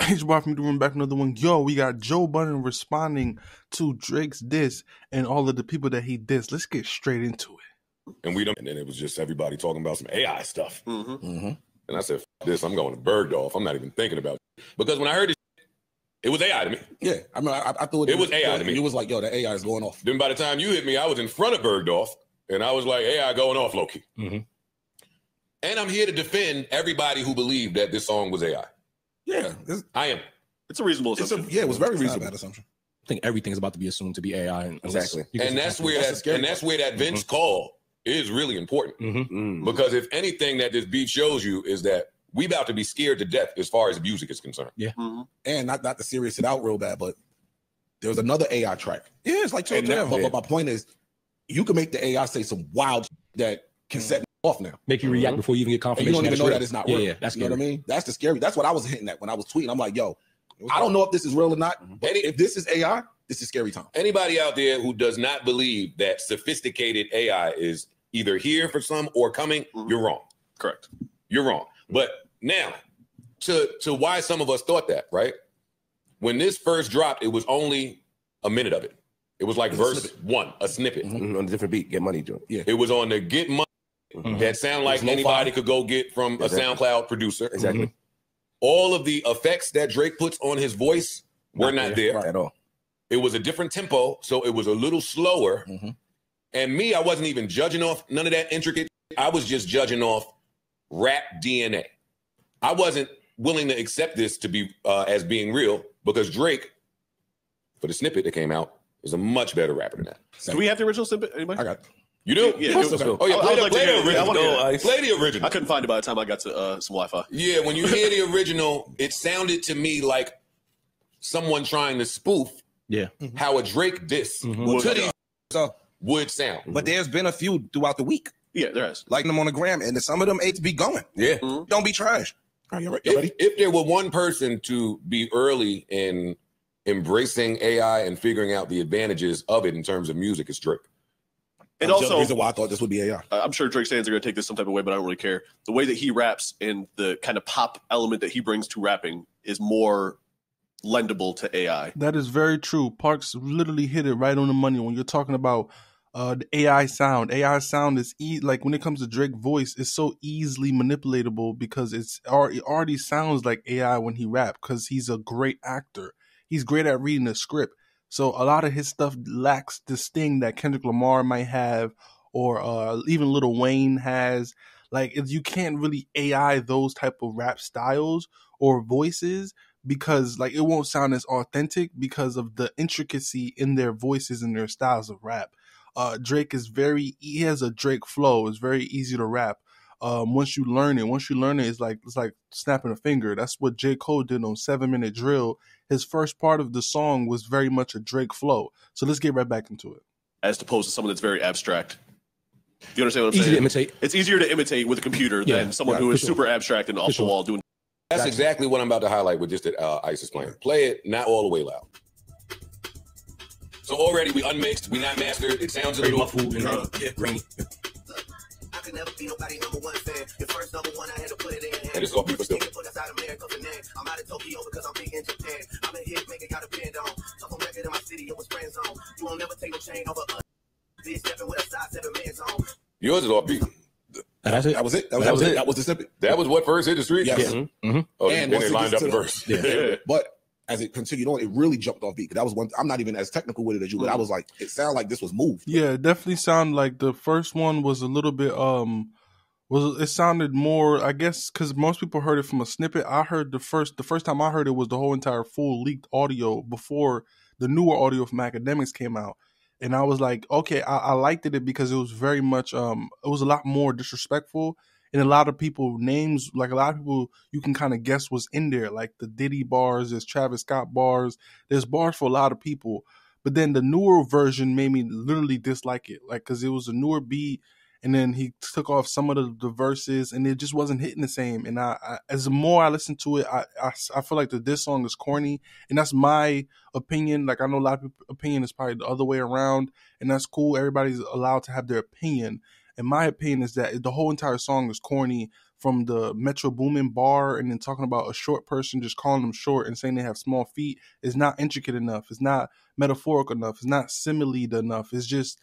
H Bar from the room back another one. Yo, we got Joe Budden responding to Drake's diss and all of the people that he dissed. Let's get straight into it. And then it was just everybody talking about some AI stuff. And I said, F this, I'm going to Bergdorf. I'm not even thinking about it. Because when I heard it was AI to me. Yeah, I mean, I thought it was AI to me. It was like, yo, the AI is going off. Then by the time you hit me, I was in front of Bergdorf, and I was like, AI going off, low-key. And I'm here to defend everybody who believed that this song was AI. Yeah. I am. It's a reasonable assumption. Yeah, it was very reasonable. Bad assumption. I think everything's about to be assumed to be AI. Exactly. And that's where that Vince call is really important. Because if anything that this beat shows you is that we about to be scared to death as far as music is concerned. Yeah. And not to serious it out real bad, but there was another AI track. Yeah, it's like but my point is, you can make the AI say some wild that can set me off now. Make you react before you even get confirmation. And you don't even know that it's not real. Yeah, that's you know what I mean? That's the scary. That's what I was hitting at when I was tweeting. I'm like, yo, I don't know if this is real or not, but if this is AI, this is scary time. Anybody out there who does not believe that sophisticated AI is either here for some or coming, you're wrong. Correct. You're wrong. But now, to why some of us thought that, right? When this first dropped, it was only a minute of it. It was like verse 1, a snippet. On a different beat, Get Money joint. Yeah. It was on the Get Money that sound like anybody could go get from a SoundCloud producer. Exactly. All of the effects that Drake puts on his voice were not there at all. It was a different tempo, so it was a little slower. And me, I wasn't even judging off none of that intricate. I was just judging off rap DNA. I wasn't willing to accept this to be as being real because Drake, for the snippet that came out, is a much better rapper than that. Do we have the original snippet? Anybody? I got it. You do? Yeah. Oh, yeah. Play the original. Play the original. I couldn't find it by the time I got to some Wi-Fi. Yeah, when you hear the original, it sounded to me like someone trying to spoof how a Drake diss would sound. But there's been a few throughout the week. Yeah, there has. Like them on the gram, and some of them ain't to be going. Yeah. Don't be trash. All right, you ready? If there were one person to be early in embracing AI and figuring out the advantages of it in terms of music, it's Drake. And also, the reason why I thought this would be AI. I'm sure Drake fans are going to take this some type of way, but I don't really care. The way that he raps and the kind of pop element that he brings to rapping is more lendable to AI. That is very true. Parks literally hit it right on the money when you're talking about the AI sound. AI sound is like when it comes to Drake's voice, it's so easily manipulatable because it already sounds like AI when he raps because he's a great actor. He's great at reading the script. So a lot of his stuff lacks the sting that Kendrick Lamar might have or even Lil Wayne has. Like you can't really AI those type of rap styles or voices because like it won't sound as authentic because of the intricacy in their voices and their styles of rap. Drake is he has a Drake flow. It's very easy to rap. Once you learn it, it's like snapping a finger. That's what J. Cole did on 7 Minute Drill. His first part of the song was very much a Drake flow. So let's get right back into it. As opposed to someone that's very abstract. Do you understand what I'm saying? Easy to imitate. It's easier to imitate with a computer than someone who is super abstract and off the wall doing. That's exactly what I'm about to highlight with just that Ice is playing. Play it not all the way loud. So already we unmixed, we not mastered. It sounds a little muffled and grainy. I could never be nobody number one fan. Your first number one, I had to put it in your hand. And it's all people still. I'm out of Tokyo because I'm big in Japan. I'm a hit maker, got a band on. Tough on record in my city, it was friend zone. You won't never take no chain over us. Bitch stepping with a size 7 man zone. Yours is off beat. That's it. That was it. That was it. That was the snippet. That was what first hit the street? Yes. Oh, and then they lined up the verse. Yeah. But as it continued on, it really jumped off beat. That was one. I'm not even as technical with it as you, but I was like, it sounded like this was moved. Yeah, it definitely sounded like the first one was a little bit it sounded more, I guess, because most people heard it from a snippet. I heard the first time I heard it was the whole entire full leaked audio before the newer audio from Akademiks came out. And I was like, okay, I liked it because it was very much, it was a lot more disrespectful. And a lot of people names, like a lot of people, you can kind of guess what's in there. Like the Diddy bars, there's Travis Scott bars, there's bars for a lot of people. But then the newer version made me literally dislike it. Like, cause it was a newer beat. And then he took off some of the verses, and it just wasn't hitting the same. And I as the more I listen to it, I feel like this song is corny, and that's my opinion. Like I know a lot of people's opinion is probably the other way around, and that's cool. Everybody's allowed to have their opinion. And my opinion is that the whole entire song is corny. from the Metro Boomin bar and then talking about a short person, just calling them short and saying they have small feet is not intricate enough. It's not metaphorical enough. It's not simile enough. It's just,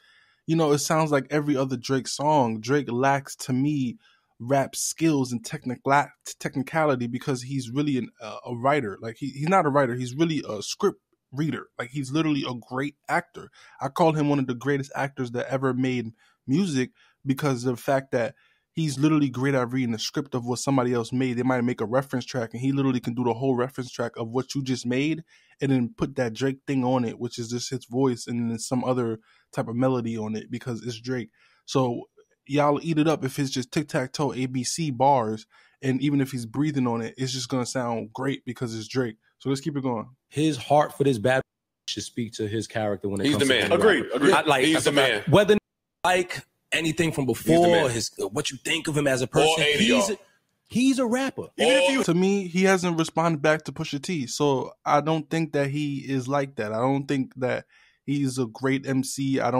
it sounds like every other Drake song. Drake lacks, to me, rap skills and technicality because he's really a writer. Like he's not a writer. He's really a script reader. Like he's literally a great actor. I call him one of the greatest actors that ever made music because of the fact that he's literally great at reading the script of what somebody else made. They might make a reference track and he literally can do the whole reference track of what you just made and then put that Drake thing on it, which is just his voice and then some other type of melody on it because it's Drake. So y'all eat it up if it's just tic-tac-toe ABC bars, and even if he's breathing on it, it's just going to sound great because it's Drake. So let's keep it going. His heart for this bad should speak to his character when it He's comes the to man. Agreed. He's the man. whether like anything from before, He's what you think of him as a person, 80, he's a rapper. To me, he hasn't responded back to Pusha T, so I don't think that he is like that. I don't think that he's a great MC. I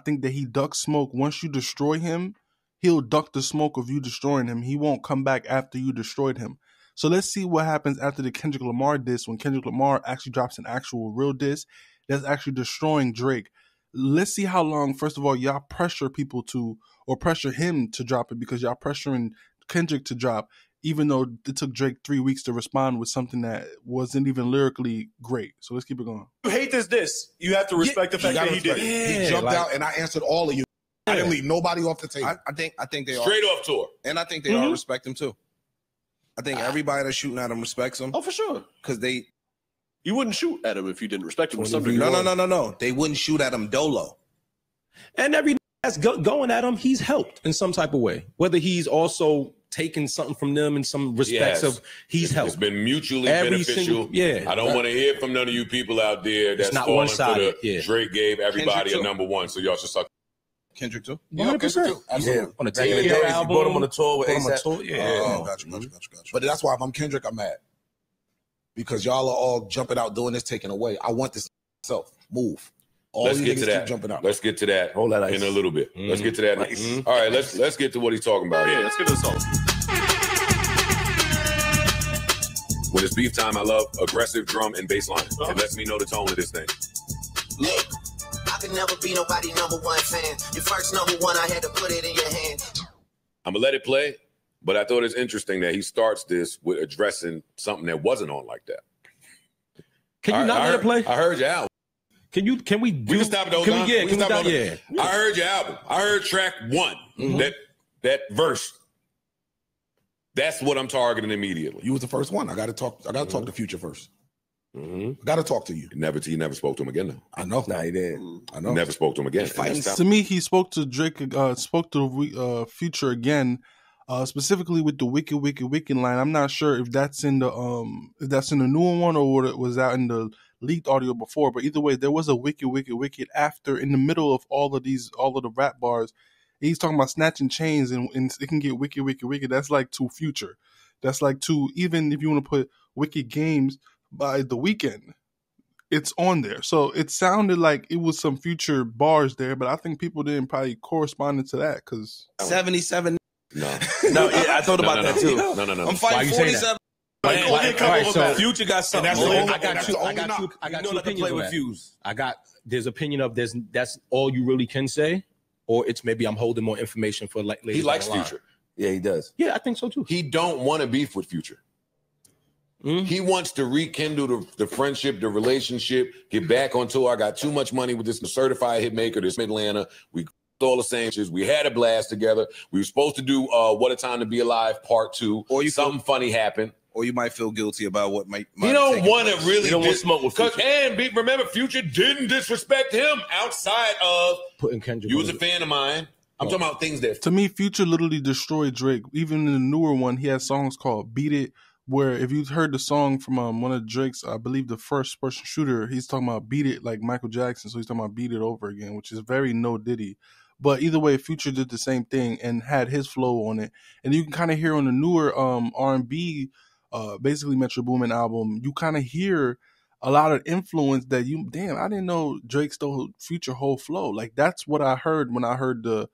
think that he ducks smoke. Once you destroy him, he'll duck the smoke of you destroying him. He won't come back after you destroyed him. So let's see what happens after the Kendrick Lamar diss, when Kendrick Lamar actually drops an actual real diss that's actually destroying Drake. Let's see how long, first of all, y'all pressure people to, or pressure him to drop it, because y'all pressuring Kendrick to drop, even though it took Drake 3 weeks to respond with something that wasn't even lyrically great. So let's keep it going. You hate this. You have to respect the fact that he did it. He jumped out and I answered all of you. I didn't leave nobody off the table. I think they Straight all off tour. and I think they all respect him too. I think everybody that's shooting at him respects him Oh, for sure. because they You wouldn't shoot at him if you didn't respect him. To some degree. no. They wouldn't shoot at him dolo. And every that's going at him, he's helped in some type of way. Whether he's also taken something from them in some respects Yes. of he's helped. It's been mutually Every beneficial. single- I don't want to hear from none of you people out there that's not falling for one-sided, the Drake gave everybody Kendrick a too. number one, so y'all should suck. Kendrick too. 100%. Absolutely. On a Back in the Taylor days, he album, brought him on the tour with put him on A$AP. tour, yeah. Oh, got you. But that's why if I'm Kendrick, I'm mad because y'all are all jumping out doing this, taking away. I want this myself. Move. All Let's these get to niggas that. keep jumping out. Let's get to that Hold that ice. in a little bit. Let's get to that. All right, let's get to what he's talking about Yeah, here. let's get to the song. When it's beef time, I love aggressive drum and bass line. It lets me know the tone of this thing. Look, I could never be nobody number one fan. Your first number one, I had to put it in your hand. I'm gonna let it play, but I thought it's interesting that he starts this with addressing something that wasn't on like that. Can you not let it play? I heard your album. Can we do? We can stop it those Can lines. we, yeah, We can can we stop stop, it. yeah. I heard your album. I heard track one. That verse. That's what I'm targeting immediately. You was the first one. I got to talk to Future first. I got to talk to you. He never spoke to him again, though. I know. Nah, he did. I know. Never spoke to him again. And that's To me, he spoke to Drake, spoke to Future again, specifically with the wicked line. I'm not sure if that's in the newer one or what it was out in the leaked audio before. But either way, there was a wicked after, in the middle of all of the rap bars. He's talking about snatching chains and it can get wicked. That's like to Future. That's like to, even if you want to put Wicked Games by The Weeknd, it's on there. So it sounded like it was some Future bars there, but I think people didn't probably correspond to that because 77. no. No, yeah, I thought about that too. No. I'm Why fighting you say that? 47. Future got something. And that's the I got two opinions on that. There's opinion of that's all you really can say, or it's maybe I'm holding more information for like later. He likes down the line. Future. Yeah, he does. Yeah, I think so too. He don't want to beef with Future. He wants to rekindle the friendship, the relationship, get back on tour. I got too much money with this certified hit maker, this Atlanta. We all the same shit. We had a blast together. We were supposed to do What a Time to Be Alive Part 2. Or you something funny happened. Or you might feel guilty about what might He don't want to really. He don't want smoke with Future. And remember, Future didn't disrespect him outside of Putting Kendrick. you was on a it. fan of mine. I'm talking about things that to me, Future literally destroyed Drake. Even in the newer one, he has songs called "Beat It," where if you heard the song from one of Drake's, I believe the first person shooter, he's talking about "Beat It" like Michael Jackson. So he's talking about "Beat It" over again, which is very no Diddy. But either way, Future did the same thing and had his flow on it. And you can kind of hear on the newer R&B, basically Metro Boomin album, you kind of hear a lot of influence that I didn't know Drake stole Future whole flow. Like that's what I heard when I heard the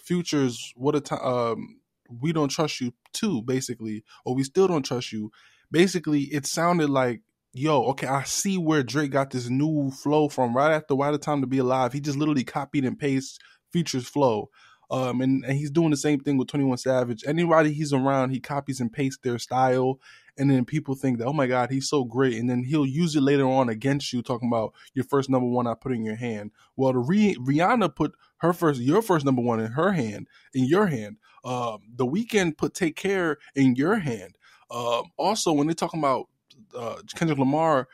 Future's What a Time we don't trust you too, basically, or we still don't trust you. Basically, it sounded like, yo, okay, I see where Drake got this new flow from right after Why the Time to Be Alive. He just literally copied and pasted Future's flow. And he's doing the same thing with 21 Savage. Anybody he's around, he copies and pastes their style. And then people think that, oh my God, he's so great. And then he'll use it later on against you, talking about your first number one I put in your hand. Well, Rihanna put your first number one in her hand, in your hand. The Weeknd put Take Care in your hand. Also, when they're talking about Kendrick Lamar,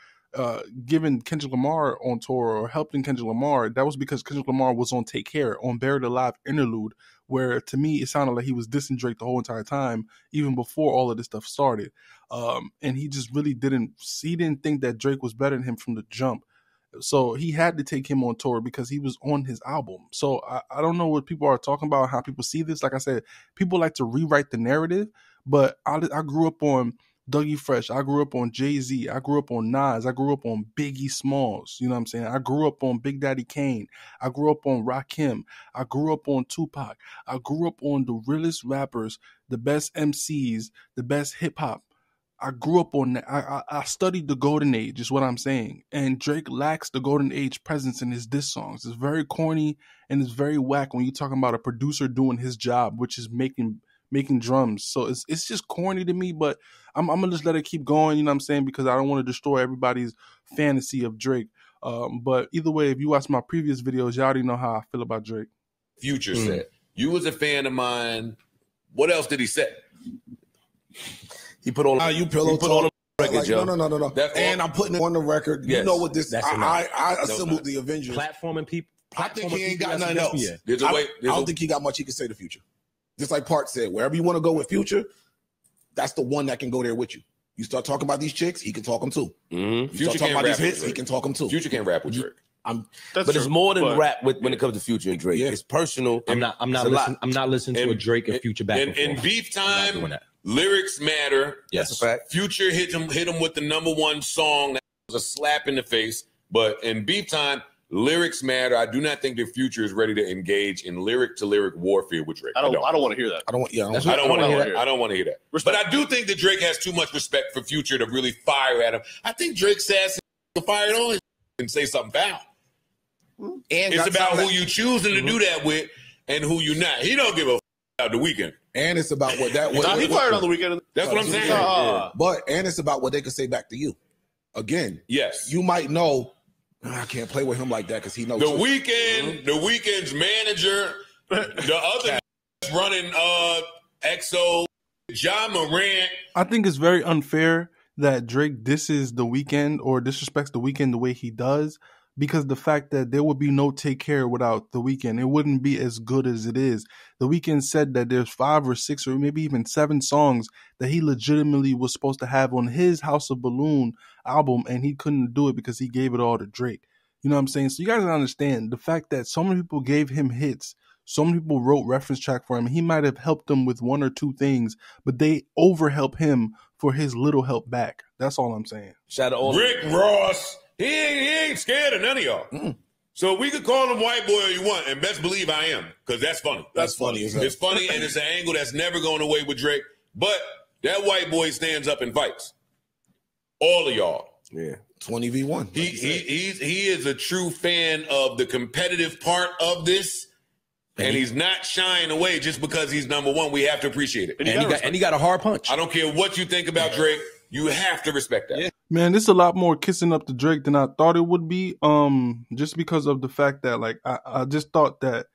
giving Kendrick Lamar on tour or helping Kendrick Lamar, that was because Kendrick Lamar was on Take Care, on Buried Alive interlude, where to me it sounded like he was dissing Drake the whole entire time, even before all of this stuff started. And he just really didn't think that Drake was better than him from the jump. So he had to take him on tour because he was on his album. So I don't know what people are talking about, how people see this. Like I said, people like to rewrite the narrative, but I grew up on Dougie Fresh. I grew up on Jay-Z. I grew up on Nas. I grew up on Biggie Smalls. You know what I'm saying? I grew up on Big Daddy Kane. I grew up on Rakim. I grew up on Tupac. I grew up on the realest rappers, the best MCs, the best hip-hop. I grew up on that. I studied the golden age is what I'm saying. And Drake lacks the golden age presence in his diss songs. It's very corny and it's very whack when you're talking about a producer doing his job, which is making drums. So it's just corny to me, but I'm going to just let it keep going, you know what I'm saying? Because I don't want to destroy everybody's fantasy of Drake. But either way, if you watch my previous videos, you already know how I feel about Drake. Future said, you was a fan of mine. What else did he say? He put on you pillow talk. Record, like, no. And I'm putting it on the record. Yes. You know what this? That's I assembled the Avengers. Platforming people. I think he ain't got nothing else. I don't think he got much he can say to Future. Just like Park said, wherever you want to go with Future, that's the one that can go there with you. You start talking about these chicks, he can talk them too. Mm-hmm. You start talking about these hits, he can talk them too. Future can't rap with Drake. But it's more than rap when it comes to Future and Drake. Yeah. It's personal. I'm not listening to a Drake and Future back and forth. In beef time, lyrics matter. Yes, that's a fact. Future hit him with the number one song that was a slap in the face. But in beef time, lyrics matter. I do not think the Future is ready to engage in lyric-to-lyric warfare with Drake. I don't want to hear that. I don't want to hear that. But I do think that Drake has too much respect for Future to really fire at him. I think Drake says to fire at all and say something foul. And it's about who you choosing to do that with and who you not. He don't give a about the Weeknd. And it's about what that was. He fired on the Weeknd. That's what I'm saying. And it's about what they can say back to you. Again, yes, you might know. I can't play with him like that because he knows the Weeknd. The Weeknd's manager, the other running EXO, Ja Morant. I think it's very unfair that Drake disses the Weeknd or disrespects the Weeknd the way he does, because the fact that there would be no Take Care without the Weeknd, it wouldn't be as good as it is. The Weeknd said that there's 5 or 6 or maybe even 7 songs that he legitimately was supposed to have on his House of Balloon album, and he couldn't do it because he gave it all to Drake. You know what I'm saying? So you guys understand the fact that so many people gave him hits, so many people wrote reference track for him. He might have helped them with 1 or 2 things, but they overhelp him for his little help back. That's all I'm saying. Shout out Rick Ross. He ain't scared of none of y'all. Mm-mm. So we could call him white boy all you want, and best believe I am, because that's funny. That's funny. It's funny, and it's an angle that's never going away with Drake. But that white boy stands up and fights. All of y'all. Yeah. 20v1. He is a true fan of the competitive part of this, and he's not shying away just because he's number one. We have to appreciate it. And he got a hard punch. I don't care what you think about Drake. You have to respect that. Yeah. Man, this is a lot more kissing up to Drake than I thought it would be. Just because of the fact that, like, I just thought that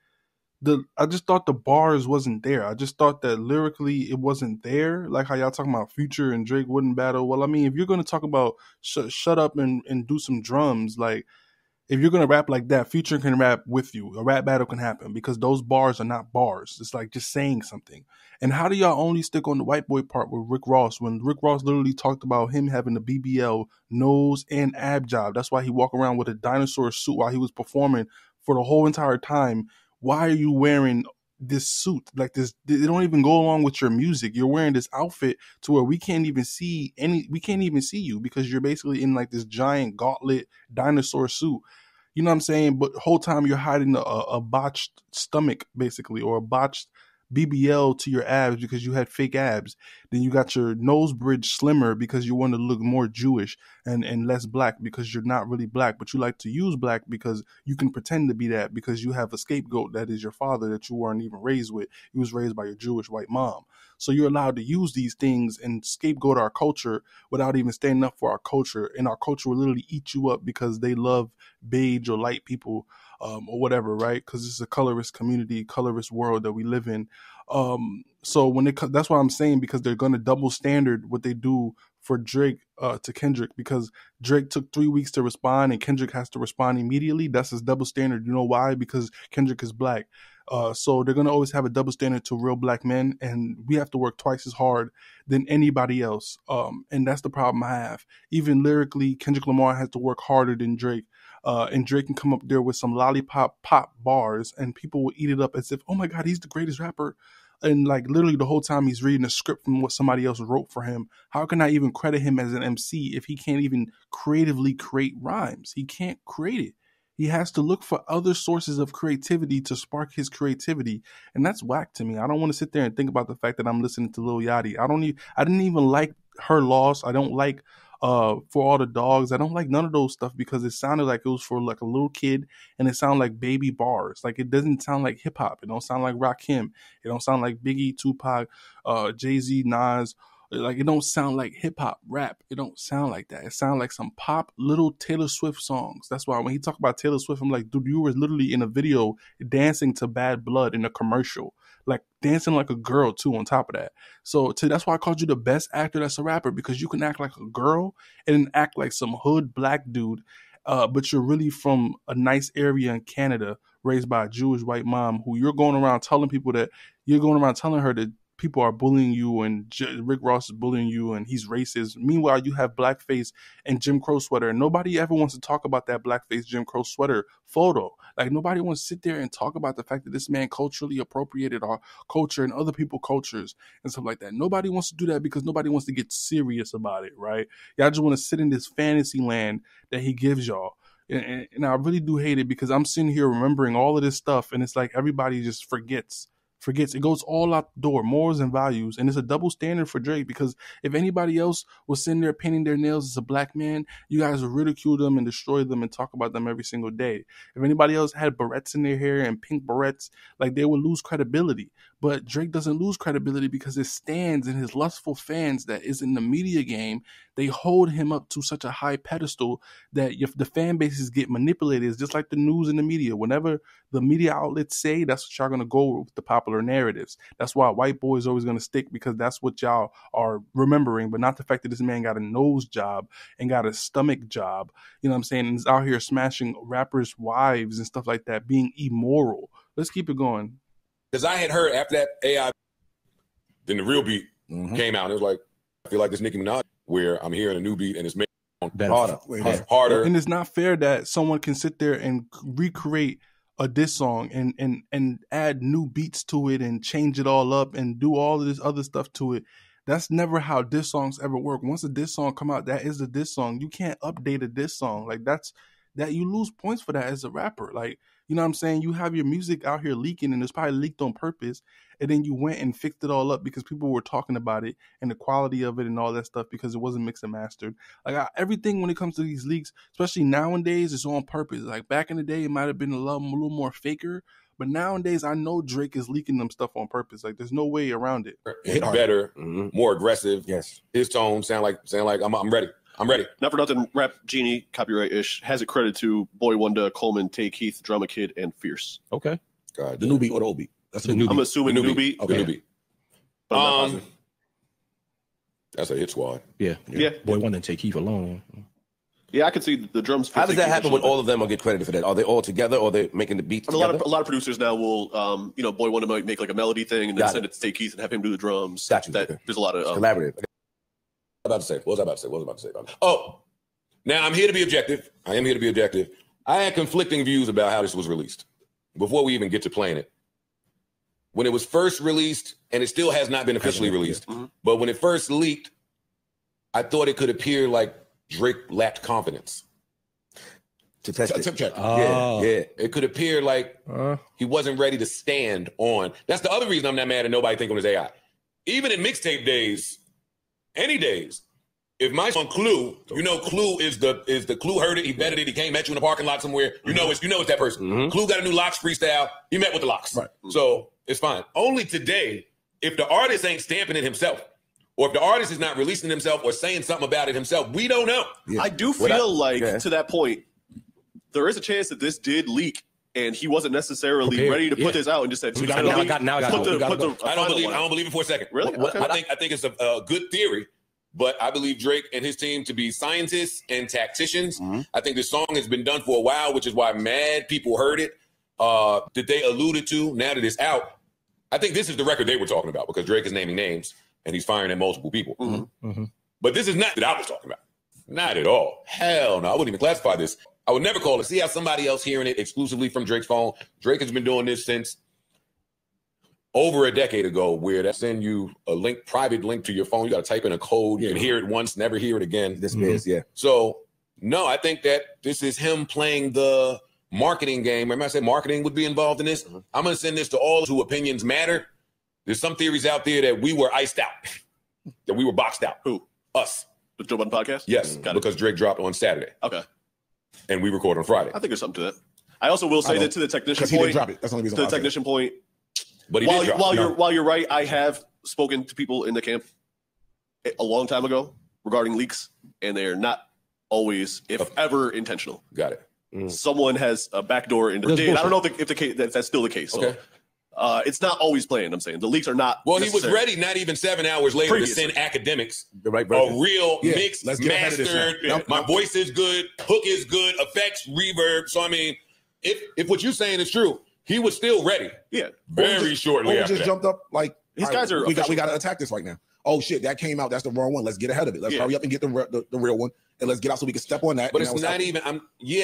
the bars wasn't there. I just thought that lyrically it wasn't there. Like how y'all talking about Future and Drake wouldn't battle. Well, I mean, if you're gonna talk about shut up and do some drums, like if you're gonna rap like that, Future can rap with you. A rap battle can happen because those bars are not bars. It's like just saying something. And how do y'all only stick on the white boy part with Rick Ross when Rick Ross literally talked about him having a BBL nose and ab job? That's why he walked around with a dinosaur suit while he was performing for the whole entire time. Why are you wearing this suit like this? They don't even go along with your music. You're wearing this outfit to where we can't even see you because you're basically in like this giant gauntlet dinosaur suit. You know what I'm saying? But the whole time you're hiding a botched stomach basically, or a botched BBL to your abs because you had fake abs. Then you got your nose bridge slimmer because you want to look more Jewish and less black because you're not really black, but you like to use black because you can pretend to be that because you have a scapegoat that is your father that you weren't even raised with. He was raised by your Jewish white mom. So you're allowed to use these things and scapegoat our culture without even standing up for our culture. And our culture will literally eat you up because they love beige or light people or whatever, right? Because it's a colorist community, colorist world that we live in. So when that's what I'm saying, because they're going to double standard what they do for Drake to Kendrick, because Drake took 3 weeks to respond and Kendrick has to respond immediately. That's his double standard. You know why? Because Kendrick is black. So they're going to always have a double standard to real black men, and we have to work twice as hard than anybody else. And that's the problem I have. Even lyrically, Kendrick Lamar has to work harder than Drake. And Drake can come up there with some lollipop pop bars and people will eat it up as if, oh my God, he's the greatest rapper. And like literally the whole time he's reading a script from what somebody else wrote for him. How can I even credit him as an MC if he can't even creatively create rhymes? He can't create it. He has to look for other sources of creativity to spark his creativity. And that's whack to me. I don't want to sit there and think about the fact that I'm listening to Lil Yachty. I didn't even like Her Loss. I don't like For All the Dogs. I don't like none of those stuff because it sounded like it was for like a little kid and it sounded like baby bars. Like it doesn't sound like hip hop. It don't sound like Rakim. It don't sound like Biggie, Tupac, Jay-Z, Nas. Like it don't sound like hip hop rap. It don't sound like that. It sounds like some pop little Taylor Swift songs. That's why when he talk about Taylor Swift, I'm like, dude, you were literally in a video dancing to Bad Blood in a commercial, like dancing like a girl too on top of that. So that's why I called you the best actor that's a rapper, because you can act like a girl and act like some hood black dude, but you're really from a nice area in Canada, raised by a Jewish white mom who you're going around telling her that people are bullying you and Rick Ross is bullying you and he's racist. Meanwhile, you have blackface and Jim Crow sweater. And nobody ever wants to talk about that blackface Jim Crow sweater photo. Like nobody wants to sit there and talk about the fact that this man culturally appropriated our culture and other people's cultures and stuff like that. Nobody wants to do that because nobody wants to get serious about it, right? Y'all just want to sit in this fantasy land that he gives y'all. And I really do hate it because I'm sitting here remembering all of this stuff and it's like everybody just forgets. It goes all out the door, morals and values. And it's a double standard for Drake because if anybody else was sitting there painting their nails as a black man, you guys would ridicule them and destroy them and talk about them every single day. If anybody else had barrettes in their hair and pink barrettes, like they would lose credibility. But Drake doesn't lose credibility because his stands and his lustful fans that is in the media game, they hold him up to such a high pedestal that if the fan bases get manipulated, it's just like the news and the media. Whenever the media outlets say, that's what y'all going to go with, the popular narratives. That's why white boy is always going to stick, because that's what y'all are remembering, but not the fact that this man got a nose job and got a stomach job, you know what I'm saying, and is out here smashing rappers' wives and stuff like that, being immoral. Let's keep it going. Because I had heard after that AI, then the real beat came out. It was like, I feel like this Nicki Minaj, where I'm hearing a new beat and it's made harder. And it's not fair that someone can sit there and recreate a diss song and add new beats to it and change it all up and do all of this other stuff to it. That's never how diss songs ever work. Once a diss song come out, that is a diss song. You can't update a diss song. Like that you lose points for that as a rapper. Like, you know what I'm saying? You have your music out here leaking and it's probably leaked on purpose. And then you went and fixed it all up because people were talking about it and the quality of it and all that stuff because it wasn't mixed and mastered. Like everything when it comes to these leaks, especially nowadays, it's on purpose. Like back in the day, it might have been a little more faker. But nowadays, I know Drake is leaking them stuff on purpose. Like there's no way around it. Hit better, more aggressive. Yes. His tone sound like I'm ready. I'm ready. Not for nothing, Rap Genie, copyright-ish, has it credited to Boy Wonder, Coleman, Tay Keith, Drama Kid, and Fierce. Okay. God, the new beat or the old beat? That's the new beat. I'm assuming the new beat. Okay. The new beat. That's a hit squad. Yeah. Boy Wonder and Tay Keith alone. Yeah, I can see the drums. How does that happen when all of them will get credited for that? Are they all together or are they making the beats together? A lot of producers now will, Boy Wonder might make like a melody thing and then send it to Tay Keith and have him do the drums. Gotcha. There's a lot of collaborative. What was I about to say? Oh, now I'm here to be objective. I am here to be objective. I had conflicting views about how this was released before we even get to playing it. When it was first released, and it still has not been officially released, but when it first leaked, I thought it could appear like Drake lacked confidence. to test it. Temp check. Yeah. It could appear like he wasn't ready to stand on. That's the other reason I'm not mad at nobody thinking it was AI. Even in mixtape days, any days, if my song Clue, you know Clue is the Clue heard it, he vetted it, he came, met you in the parking lot somewhere, you know it's that person. Clue got a new Locks freestyle, he met with the Locks. Right. So it's fine. Only today, if the artist ain't stamping it himself, or if the artist is not releasing himself or saying something about it himself, we don't know. Yeah. I do feel to that point, there is a chance that this did leak and he wasn't necessarily ready to put this out and just said, I don't believe it for a second. Really? Okay. I think it's a good theory, but I believe Drake and his team to be scientists and tacticians. I think this song has been done for a while, which is why mad people heard it. That they alluded to now that it's out. I think this is the record they were talking about because Drake is naming names and he's firing at multiple people. But this is not that I was talking about. Not at all. Hell no. I wouldn't even classify this. I would never call it. See how somebody else hearing it exclusively from Drake's phone. Drake has been doing this since over a decade ago, where they send you a link, private link to your phone. You got to type in a code. You can hear it once, never hear it again. This is, So, no, I think that this is him playing the marketing game. Remember I said marketing would be involved in this? I'm going to send this to all who opinions matter. There's some theories out there that we were iced out, that we were boxed out. Who? Us. The Joe Budden podcast? Yes, because Drake dropped on Saturday. Okay. And we record on Friday. I think there's something to that. I also will say that to the technician point. Drop it. That's the only reason. To the technician point. But he while you're right, I have spoken to people in the camp a long time ago regarding leaks, and they're not always, if ever, intentional. Got it. Someone has a backdoor into the I don't know if the case that's still the case. So. Okay. It's not always planned. I'm saying the leaks are not. Well, he was ready not even 7 hours later to send Akademiks the right a real mixed, let's get ahead of this mastered. My voice is good, hook is good, effects, reverb. So I mean, if what you're saying is true, he was still ready. Yeah, very shortly after just jumped up like these guys are. We got to attack this right now. Oh shit, that came out. That's the wrong one. Let's get ahead of it. Let's hurry up and get the real one, and let's get out so we can step on that. But it's not even.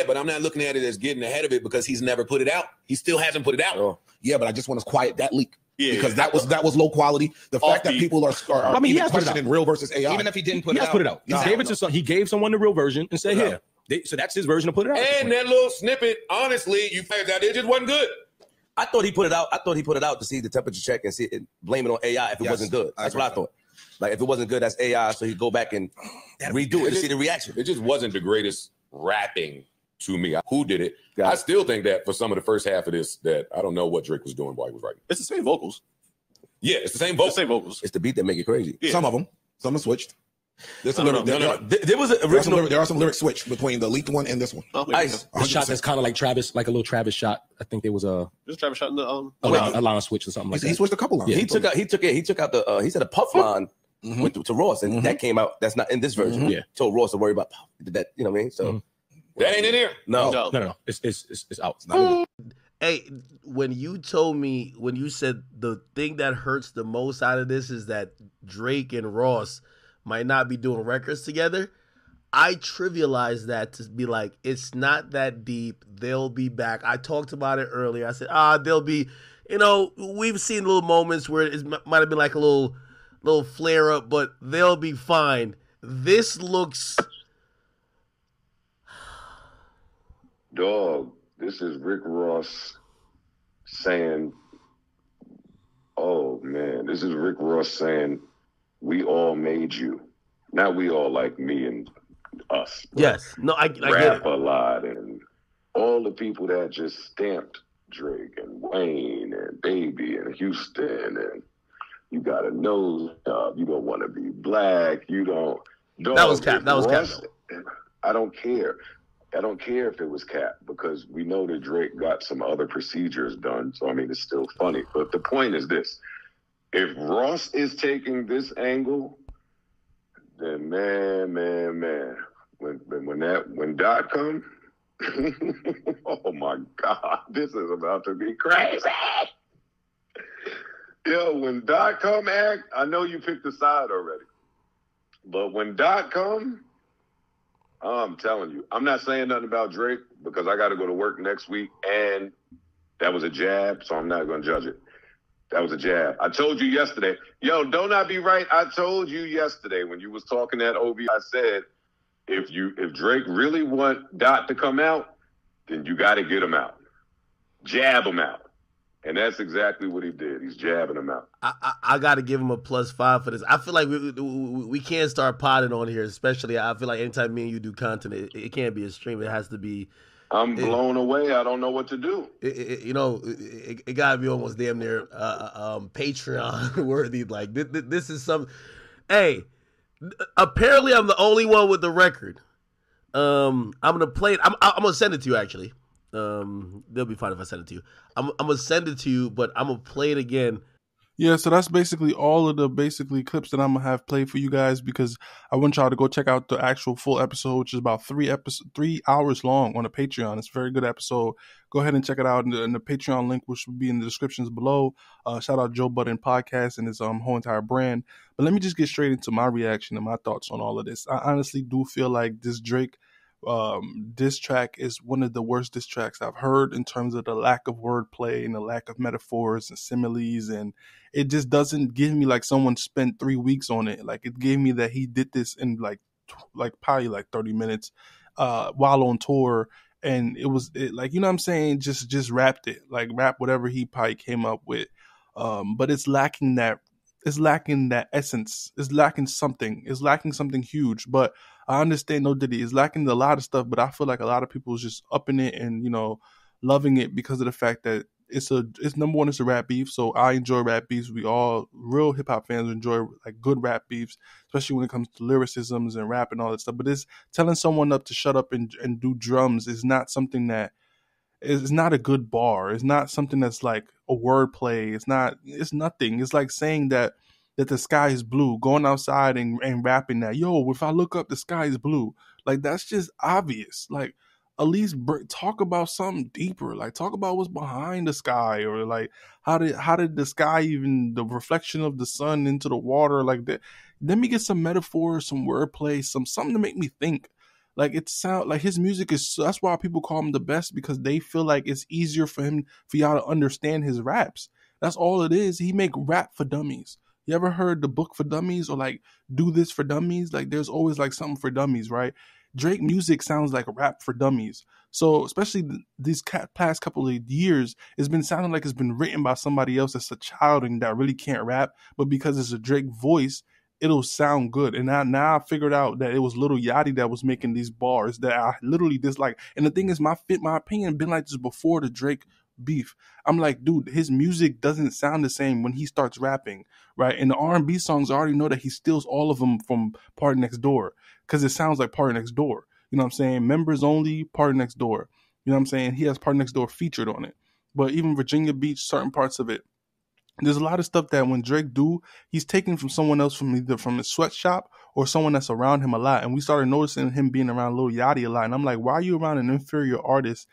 But I'm not looking at it as getting ahead of it because he's never put it out. He still hasn't put it out. Oh. Yeah, but I just want to quiet that leak. Because that was low quality. The fact that people are questioning real versus AI. Even if he didn't put it out. He gave someone the real version and said, here. So that's his version to put it out. And that little snippet, honestly, you figured out it just wasn't good. I thought he put it out to see the temperature check and see it, blame it on AI if it wasn't good. That's what I thought. Like if it wasn't good, that's AI. So he'd go back and redo it to see the reaction. It just wasn't the greatest rapping to me. Who did it? I still think that for some of the first half of this, that I don't know what Drake was doing while he was writing. It's the same vocals. Yeah, it's the same vocals. It's the beat that make it crazy. Yeah. Some of them. Some are switched. There was an original. There are some lyrics switched between the leaked one and this one. Ice. The shot that's kind of like Travis, like a little Travis shot. I think there was a Travis shot in the a line switch or something like that. He switched a couple lines. Yeah, he took out the he said a puff line to Ross, and that came out. That's not in this version. Yeah, told Ross to worry about that. You know what I mean? So that ain't in here. No. It's out. Hey, when you said the thing that hurts the most out of this is that Drake and Ross might not be doing records together, I trivialized that to be like, it's not that deep. They'll be back. I talked about it earlier. I said, they'll be, we've seen little moments where it might have been like a little flare up, but they'll be fine. This looks... Dog, this is Rick Ross saying, oh man, this is Rick Ross saying, we all made you. Not we all like me and us. Yes. No, I get it. Rap a lot and all the people that just stamped Drake and Wayne and Baby and Houston and you got a nose job. You don't want to be black. You don't. That was cap. That was cap. I don't care. I don't care if it was cap because we know that Drake got some other procedures done. So, I mean, it's still funny. But the point is this. If Ross is taking this angle, then man, when Dot come, oh my God, this is about to be crazy. Yo, when Dot come act, I know you picked a side already. But when Dot come, I'm telling you, I'm not saying nothing about Drake because I got to go to work next week, and that was a jab, so I'm not going to judge it. That was a jab. I told you yesterday. Yo, don't I be right? I told you yesterday when you was talking that OB, I said, if Drake really want Dot to come out, then you got to get them out. Jab them out. And that's exactly what he did. He's jabbing them out. I got to give him a +5 for this. I feel like we can't start potting on here, especially I feel like anytime me and you do content, it can't be a stream. It has to be. I'm blown away. I don't know what to do. It got to be almost damn near Patreon worthy. Like this is some. Hey, apparently I'm the only one with the record. I'm gonna play it. I'm gonna send it to you actually. They'll be fine if I send it to you. I'm gonna send it to you, but I'm gonna play it again. Yeah, so that's basically all of the clips that I'm gonna have played for you guys, because I want y'all to go check out the actual full episode, which is about 3 hours long on the Patreon. It's a very good episode. Go ahead and check it out in the Patreon link, which will be in the descriptions below. Shout out Joe Budden Podcast and his whole entire brand. But let me just get straight into my reaction and my thoughts on all of this. I honestly do feel like this Drake diss track is one of the worst diss tracks I've heard in terms of the lack of wordplay and the lack of metaphors and similes, and it just doesn't give me like someone spent 3 weeks on it. Like it gave me that he did this in like probably like 30 minutes while on tour, and it like, you know what I'm saying, just rapped it, like rap whatever he probably came up with, but it's lacking that essence. It's lacking something huge. But I understand No Diddy is lacking a lot of stuff, but I feel like a lot of people is just upping it and, you know, loving it because of the fact that it's number one, it's a rap beef. So I enjoy rap beefs. We all real hip hop fans enjoy like good rap beefs, especially when it comes to lyricisms and rap and all that stuff. But it's telling someone up to shut up and do drums is not something that it's not a good bar. It's not something that's like a wordplay. It's nothing. It's like saying that the sky is blue, going outside and rapping that, yo, if I look up, the sky is blue. Like, that's just obvious. Like, at least talk about something deeper. Like, talk about what's behind the sky, or like, how did the sky, even the reflection of the sun into the water, like that. Let me get some metaphors, some wordplay, something to make me think. Like, it sound like his music is, that's why people call him the best, because they feel like it's easier for y'all to understand his raps. That's all it is. He make rap for dummies. You ever heard the book for dummies, or like do this for dummies? Like, there's always like something for dummies, right? Drake music sounds like rap for dummies. So especially these past couple of years, it's been sounding like it's been written by somebody else that's a child and that really can't rap, but because it's a Drake voice, it'll sound good. And now I figured out that it was Lil Yachty that was making these bars that I literally dislike. And the thing is, my opinion been like this before the Drake beef. I'm like, dude, his music doesn't sound the same when he starts rapping, right? And the R&B songs, I already know that he steals all of them from Party Next Door, because it sounds like Party Next Door. You know what I'm saying? Members Only, Party Next Door. You know what I'm saying? He has Party Next Door featured on it. But even Virginia Beach, certain parts of it, there's a lot of stuff that when Drake do, he's taking from someone else, from either from his sweatshop or someone that's around him a lot. And we started noticing him being around Lil Yachty a lot. And I'm like, why are you around an inferior artist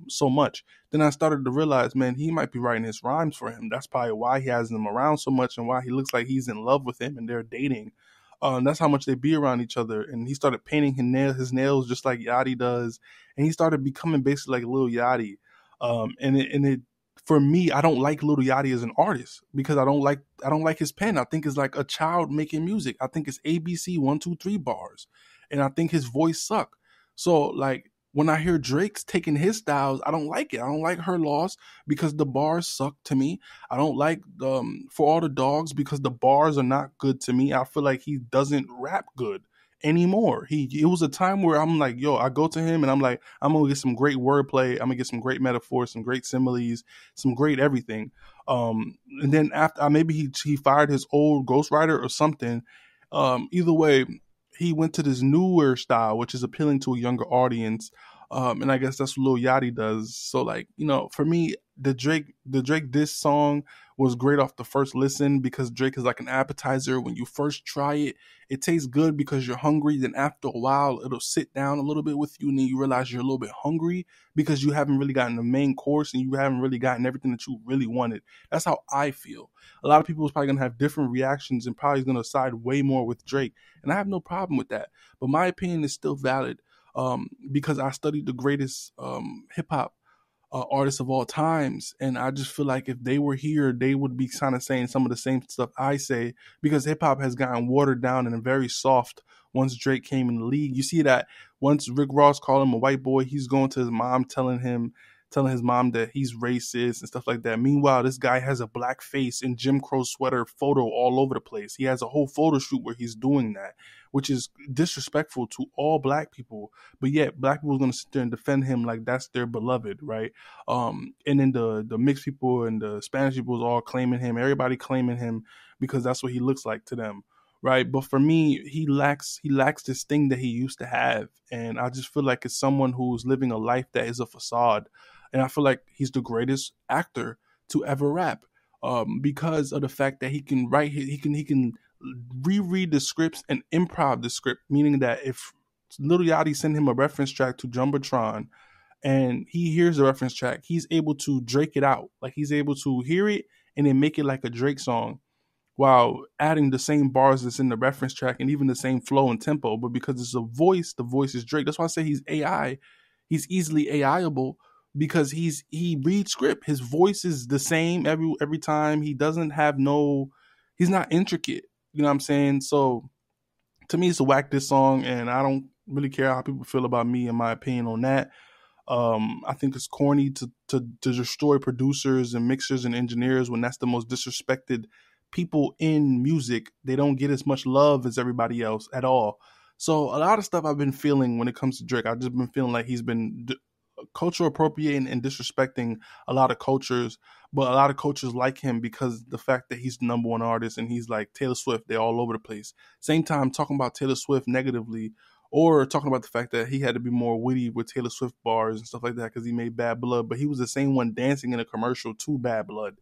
so much? Then I started to realize, man, he might be writing his rhymes for him. That's probably why he has him around so much and why he looks like he's in love with him and they're dating. That's how much they be around each other. And he started painting his nails just like Yachty does. And he started becoming basically like Lil Yachty. For me, I don't like Lil Yachty as an artist because I don't like his pen. I think it's like a child making music. I think it's ABC 1, 2, 3 bars. And I think his voice suck. So like, when I hear Drake's taking his styles, I don't like it. I don't like Her Loss because the bars suck to me. I don't like For All the Dogs because the bars are not good to me. I feel like he doesn't rap good anymore. It was a time where I'm like, yo, I go to him and I'm like, I'm gonna get some great wordplay. I'm gonna get some great metaphors, some great similes, some great everything. And then after maybe he fired his old ghostwriter or something. Either way, he went to this newer style, which is appealing to a younger audience. And I guess that's what Lil Yachty does. So like, you know, for me, the Drake diss song was great off the first listen because Drake is like an appetizer. When you first try it, it tastes good because you're hungry. Then after a while, it'll sit down a little bit with you, and then you realize you're a little bit hungry because you haven't really gotten the main course and you haven't really gotten everything that you really wanted. That's how I feel. A lot of people is probably going to have different reactions and probably going to side way more with Drake. And I have no problem with that. But my opinion is still valid because I studied the greatest hip-hop artists of all times, and I just feel like if they were here, they would be kind of saying some of the same stuff I say, because hip hop has gotten watered down and very soft once Drake came in the league. You see that Once Rick Ross called him a white boy, he's going to his mom telling his mom that he's racist and stuff like that. Meanwhile, this guy has a black face and Jim Crow sweater photo all over the place. He has a whole photo shoot where he's doing that, which is disrespectful to all black people. But yet, black people are going to sit there and defend him like that's their beloved, right? And then the mixed people and the Spanish people is all claiming him. Everybody claiming him because that's what he looks like to them, right? But for me, he lacks this thing that he used to have, and I just feel like it's someone who's living a life that is a facade. And I feel like he's the greatest actor to ever rap, because of the fact that he can write, he can reread the scripts and improv the script. Meaning that if Lil Yachty send him a reference track to Jumbotron, and he hears the reference track, he's able to Drake it out. Like he's able to hear it and then make it like a Drake song, while adding the same bars that's in the reference track and even the same flow and tempo. But because it's a voice, the voice is Drake. That's why I say he's AI. He's easily AIable. Because he reads script. His voice is the same every time. He doesn't have he's not intricate. You know what I'm saying? So to me, it's a whack diss song, and I don't really care how people feel about me and my opinion on that. I think it's corny to destroy producers and mixers and engineers when that's the most disrespected people in music. They don't get as much love as everybody else at all. So a lot of stuff I've been feeling when it comes to Drake, I've just been feeling like he's been cultural appropriating and disrespecting a lot of cultures, but a lot of cultures like him because the fact that he's the number one artist and he's like Taylor Swift, they're all over the place. Same time talking about Taylor Swift negatively, or talking about the fact that he had to be more witty with Taylor Swift bars and stuff like that because he made Bad Blood, but he was the same one dancing in a commercial to Bad Blood.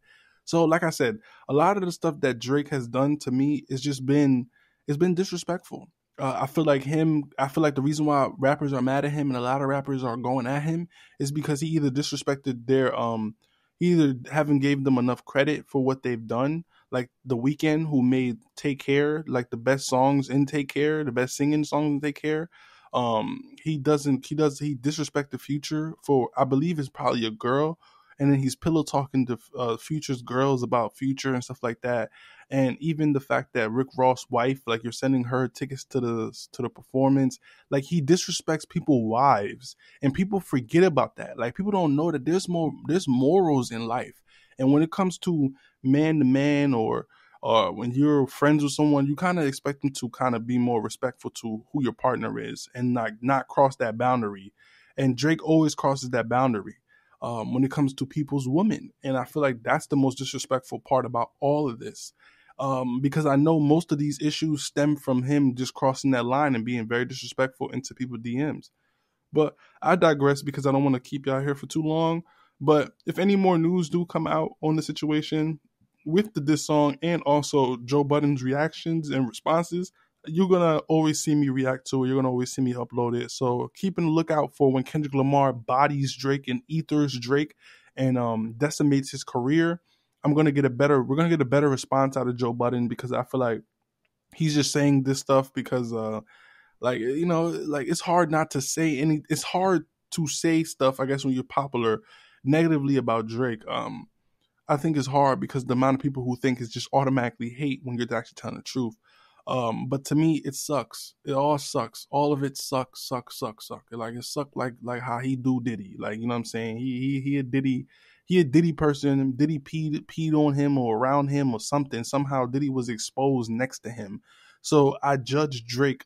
So like I said, a lot of the stuff that Drake has done to me it's been disrespectful. I feel like the reason why rappers are mad at him and a lot of rappers are going at him is because he either disrespected he either haven't gave them enough credit for what they've done. Like The Weeknd, who made Take Care, like the best songs in Take Care, the best singing songs in Take Care. He disrespected Future for, I believe it's probably a girl. And then he's pillow talking to Future's girls about Future and stuff like that. And even the fact that Rick Ross' wife, like you're sending her tickets to the performance, like he disrespects people's wives, and people forget about that. Like people don't know that there's morals in life. And when it comes to man to man, or when you're friends with someone, you kind of expect them to kind of be more respectful to who your partner is and like not cross that boundary. And Drake always crosses that boundary when it comes to people's women. And I feel like that's the most disrespectful part about all of this. Because I know most of these issues stem from him just crossing that line and being very disrespectful into people's DMs. But I digress because I don't want to keep y'all here for too long. But if any more news do come out on the situation with the diss song and also Joe Budden's reactions and responses, you're going to always see me react to it. You're going to always see me upload it. So keep an lookout for when Kendrick Lamar bodies Drake and ethers Drake and decimates his career. We're going to get a better response out of Joe Budden because I feel like he's just saying this stuff because it's hard not to say it's hard to say stuff, I guess, when you're popular negatively about Drake. I think it's hard because the amount of people who think it's just automatically hate when you're actually telling the truth. But to me, it sucks. It all sucks. All of it sucks. Like it sucked like how he do Diddy. Like, you know what I'm saying? He a Diddy person. Diddy peed on him or around him or something. Somehow Diddy was exposed next to him. So I judge Drake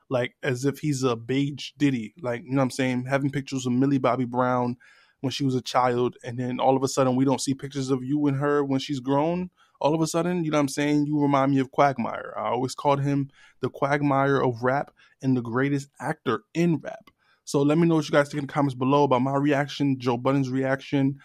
like as if he's a beige Diddy. Like, you know what I'm saying? Having pictures of Millie Bobby Brown when she was a child, and then all of a sudden we don't see pictures of you and her when she's grown. All of a sudden, you know what I'm saying? You remind me of Quagmire. I always called him the Quagmire of rap and the greatest actor in rap. So let me know what you guys think in the comments below about my reaction, Joe Budden's reaction,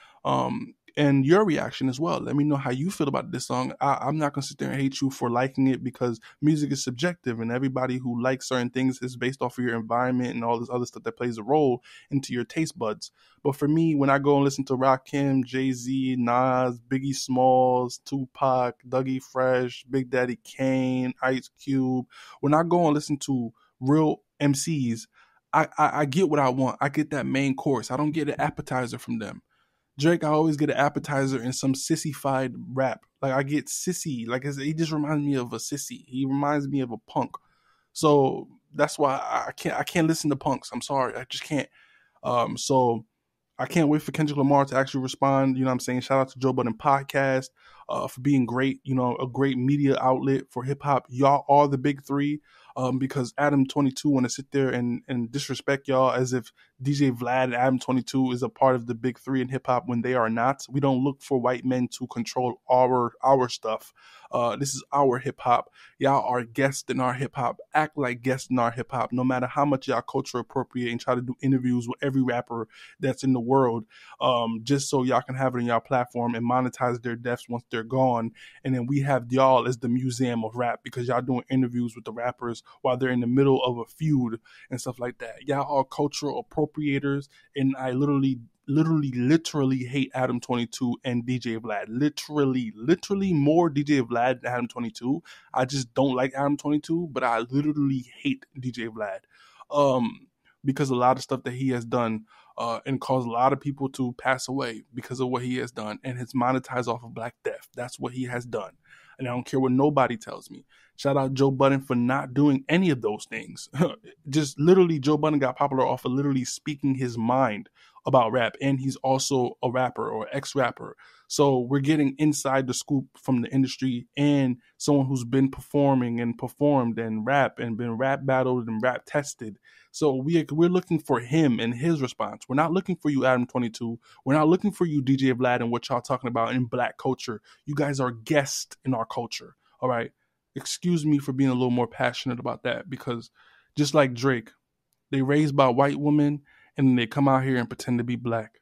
and your reaction as well. Let me know how you feel about this song. I'm not going to sit there and hate you for liking it because music is subjective and everybody who likes certain things is based off of your environment and all this other stuff that plays a role into your taste buds. But for me, when I go and listen to Rakim, Jay-Z, Nas, Biggie Smalls, Tupac, Dougie Fresh, Big Daddy Kane, Ice Cube, when I go and listen to real MCs, I get what I want. I get that main course. I don't get an appetizer from them. Drake, I always get an appetizer in some sissified rap. Like, I get sissy. Like, he just reminds me of a sissy. He reminds me of a punk. So that's why I can't listen to punks. I'm sorry, I just can't. So I can't wait for Kendrick Lamar to actually respond. You know what I'm saying? Shout out to Joe Budden Podcast for being great, you know, a great media outlet for hip hop. Y'all are the big three, because Adam 22 want to sit there and disrespect y'all as if DJ Vlad and Adam 22 is a part of the big three in hip hop when they are not. We don't look for white men to control our stuff. This is our hip hop. Y'all are guests in our hip hop. Act like guests in our hip hop. No matter how much y'all culture appropriate and try to do interviews with every rapper that's in the world, just so y'all can have it in y'all platform and monetize their deaths once they're gone. And then we have y'all as the museum of rap because y'all doing interviews with the rappers while they're in the middle of a feud and stuff like that. Y'all are cultural appropriators, and I literally hate Adam 22 and DJ Vlad. Literally more DJ Vlad than Adam 22. I just don't like Adam 22, but I literally hate DJ Vlad. Because a lot of stuff that he has done and caused a lot of people to pass away because of what he has done, and it's monetized off of Black Death. That's what he has done. And I don't care what nobody tells me. Shout out Joe Budden for not doing any of those things. Just literally, Joe Budden got popular off of literally speaking his mind about rap, and he's also a rapper or ex-rapper. So we're getting inside the scoop from the industry and someone who's been performing and performed and rap and been rap battled and rap tested. So we're looking for him and his response. We're not looking for you, Adam 22. We're not looking for you, DJ Vlad, and what y'all talking about in black culture. You guys are guests in our culture. All right. Excuse me for being a little more passionate about that, because just like Drake, they raised by white women and they come out here and pretend to be black.